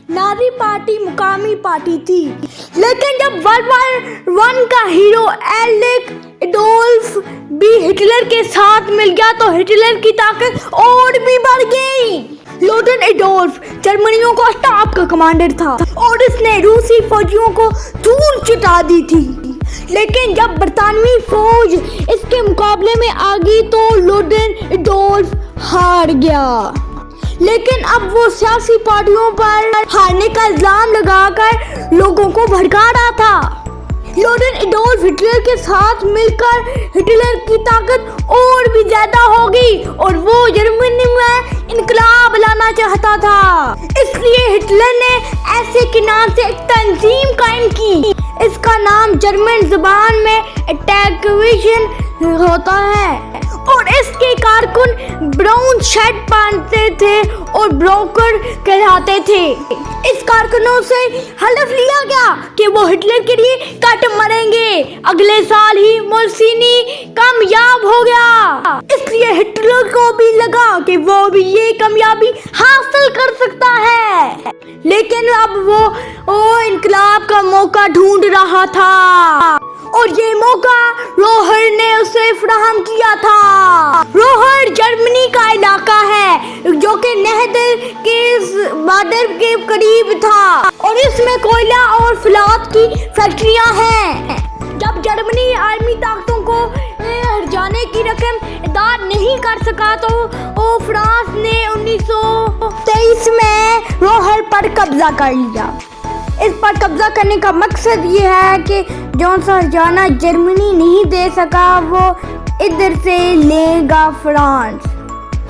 Nazi party मुकामी party थी, लेकिन जब वर्ल्ड का हीरो एडोल्फ भी हिटलर के साथ मिल गया तो हिटलर की ताकत और भी बढ़ गई। लोडेन एडोल्फ जर्मनियों का स्टाफ का कमांडर था और इसने रूसी फौजियों को धूल चटा दी थी, लेकिन जब बरतानवी फौज इसके मुकाबले में आ गई तो लोडेन एडोल्फ हार गया। लेकिन अब वो सियासी पार्टियों पर हारने का इल्जाम लगाकर लोगों को भड़का रहा था। लोडेन एडोल्फ हिटलर के साथ मिलकर हिटलर की ताकत और भी ज्यादा हो गई और वो जर्मनी में इनकलाब लाना चाहता था। इसलिए हिटलर ने ऐसे के नाम से एक तंजीम कायम की। इसका नाम जर्मन ज़बान में अटैकविशन होता है और इसके कारकुन ब्राउन शर्ट पहनते थे और ब्रोकर कहलाते थे। इस कारकुनों से हलफ लिया गया कि वो हिटलर के लिए कट मरेंगे। अगले साल ही मुसोलिनी कामयाब हो गया, इसलिए हिटलर को भी लगा कि वो भी ये कामयाबी हासिल कर सकता है। लेकिन अब वो इनकलाब का मौका ढूंढ रहा था और ये मौका रोहर ने उसे फराहम किया था। रोहर जर्मनी का इलाका है जो कि नहर के बॉर्डर के करीब था और इसमें कोयला और फलात की फैक्ट्रियां हैं। जब जर्मनी आर्मी ताकतों को हटाने की रकम अदा नहीं कर सका तो फ्रांस ने 1923 में रोहर पर कब्जा कर लिया। इस पर कब्जा करने का मकसद ये है कि जौन सा हर्जाना जर्मनी नहीं दे सका वो इधर से लेगा फ्रांस।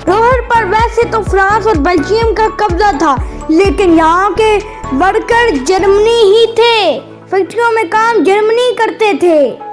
रोहर पर वैसे तो फ्रांस और बेल्जियम का कब्जा था, लेकिन यहाँ के वर्कर जर्मनी ही थे। फैक्ट्रियों में काम जर्मनी करते थे।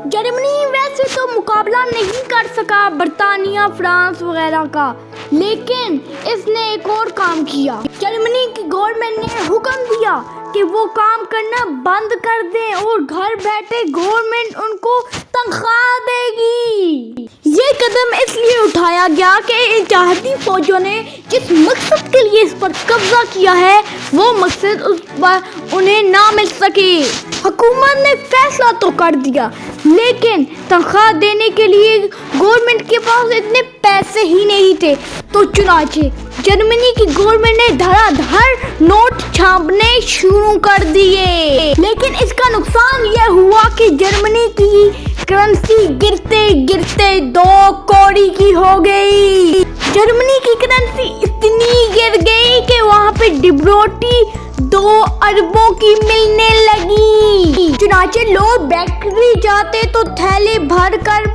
जर्मनी वैसे तो मुकाबला नहीं कर सका बरतानिया, फ्रांस वगैरह का, लेकिन इसने एक और काम किया। जर्मनी की गवर्नमेंट ने हुक्म दिया कि वो काम करना बंद कर दें और घर बैठे गवर्नमेंट उनको तनख्वाह देगी। ये कदम इसलिए उठाया गया कि इत्तेहादी फौजों ने जिस मकसद के लिए इस पर कब्जा किया है वो मकसद उस पर उन्हें ना मिल सके। हुकूमत ने फैसला तो कर दिया, लेकिन तनख्वाह देने के लिए गवर्नमेंट के पास इतने पैसे ही नहीं थे, तो चुनाचे जर्मनी की गवर्नमेंट ने धड़ाधड़ नोट छापने शुरू कर दिए। लेकिन इसका नुकसान यह हुआ कि जर्मनी की करेंसी गिरते गिरते 2 कौड़ी की हो गई। जर्मनी की करेंसी इतनी गिर गई कि वहाँ पे डिब्रोटी 2 अरबों की मिलने लगी। चुनाचे लोग बेकरी जाते तो थैले भर कर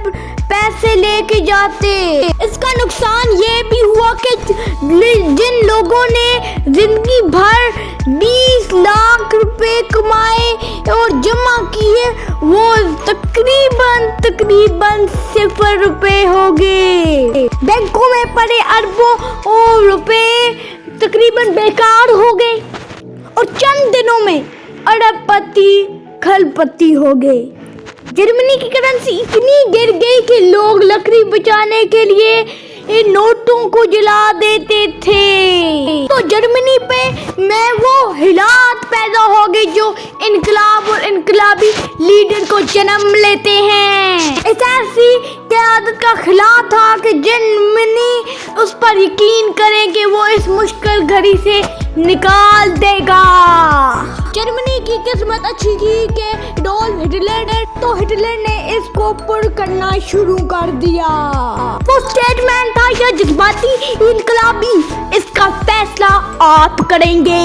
पैसे लेके जाते। इसका नुकसान ये भी हुआ कि जिन लोगों ने जिंदगी भर 20 लाख रुपए कमाए और जमा किए वो तकरीबन 0 रुपए हो गए। बैंकों में पड़े अरबों और रुपए तकरीबन बेकार हो गए और चंद दिनों में अरबपति खलपति हो गए। जर्मनी की करेंसी इतनी गिर गई कि लोग लकड़ी बचाने के लिए इन नोटों को जला देते थे। तो जर्मनी पे में वो हालात पैदा हो गए जो इनकलाब और इनकलाबी लीडर को जन्म लेते हैं। इस ऐसी क़यादत का खिलाफ था कि जर्मनी उस पर यकीन करें कि वो इस मुश्किल घड़ी से निकाल देगा। जर्मनी की किस्मत अच्छी थी कि एडोल्फ हिटलर ने इसको पुर करना शुरू कर दिया। वो स्टेटमेंट था या जज्बाती इनकलाबी, इसका फैसला आप करेंगे।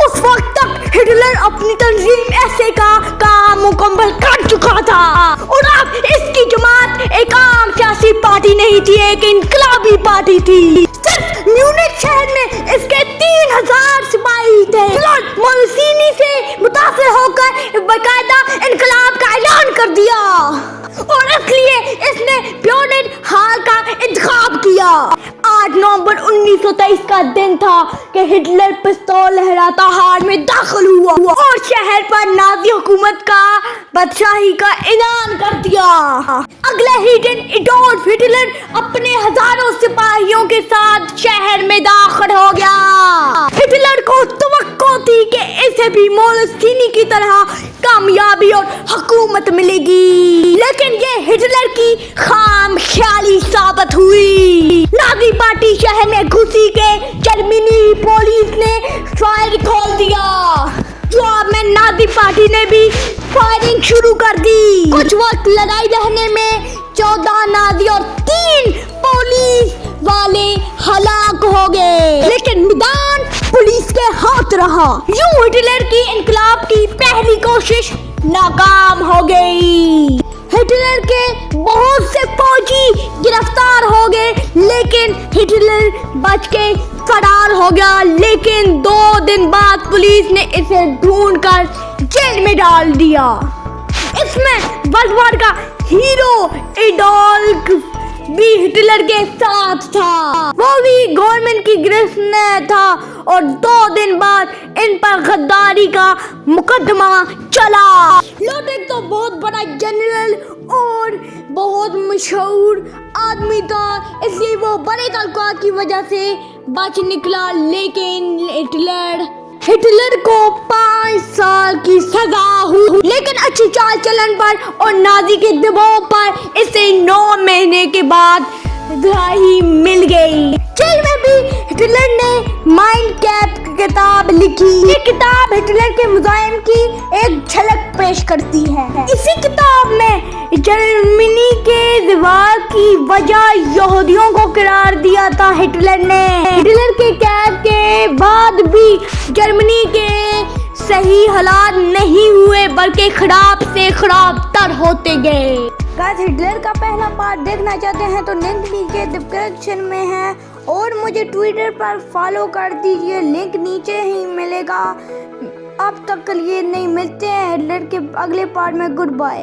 उस वक्त तक हिटलर अपनी तंजीम ऐसे का काम मुकम्मल कर चुका था और अब इसकी जमात एक आम सियासी पार्टी नहीं थी, एक इनकलाबी पार्टी थी। सिर्फ म्यूनिख शहर में इसके 3000 सिपाही थे। मुसोलिनी से मुतासिर होकर बाकायदा इनकलाब का ऐलान कर दिया और इसलिए इसने ब्यूनिख हाल का इंतखाब किया। 8 नवंबर 1923 का दिन था कि हिटलर पिस्तौल लहराता हार में दाखिल हुआ और शहर पर नाजी हुकूमत का बादशाही का ऐलान कर दिया। अगले ही दिन एडोल्फ हिटलर अपने हजारों सिपाहियों के साथ शहर में दाखिल हो गया। हिटलर को तवक्को तुम्हें भी मोलस्टीनी की तरह कामयाबी और हुकूमत मिलेगी। लेकिन ये हिटलर की खामख्याली साबित हुई। नाजी पार्टी शहर में घुसी के जर्मनी पुलिस ने फायर खोल दिया। जवाब में नाजी पार्टी ने भी फायरिंग शुरू कर दी। कुछ वक्त लड़ाई रहने में 14 नाजी और 3 पुलिस वाले हलाक हो गए, लेकिन मैदान पुलिस के हाथ रहा। यूं हिटलर की इनकलाब की पहली कोशिश नाकाम हो गई। हिटलर के बहुत से फौजी गिरफ्तार हो गए, लेकिन हिटलर बच के फरार हो गया। लेकिन 2 दिन बाद पुलिस ने इसे ढूंढकर जेल में डाल दिया। इसमें वर्ल्ड वॉर का हीरो एडोल्फ भी हिटलर के साथ था। वो भी गवर्नमेंट की गिरफ्त में था और 2 दिन बाद इन पर गद्दारी का मुकदमा चला। लोटेक तो बहुत बड़ा जनरल और बहुत मशहूर आदमी था, इसलिए वो बड़े तलवार की वजह से बच निकला। लेकिन हिटलर को 5 साल की सजा हुई, लेकिन अच्छी चाल चलन पर और नाजी के दबाव पर इसे 9 महीने के बाद रिहाई मिल गई। जेल में भी हिटलर ने माइन कैम्प की किताब लिखी। ये किताब हिटलर के मुजाहिम की एक झलक पेश करती है। इसी किताब में जर्मनी के दीवार की वजह यहूदियों को करार दिया था हिटलर ने। हिटलर के कैद के बाद भी जर्मनी के सही हालात नहीं हुए, बल्कि खराब से खराब तर होते गए। गाइस, हिटलर का पहला पार्ट देखना चाहते हैं तो लिंक नीचे डिस्क्रिप्शन में है, और मुझे ट्विटर पर फॉलो कर दीजिए, लिंक नीचे ही मिलेगा। अब तक के लिए नहीं, मिलते हैं हिटलर के अगले पार्ट में। Good bye.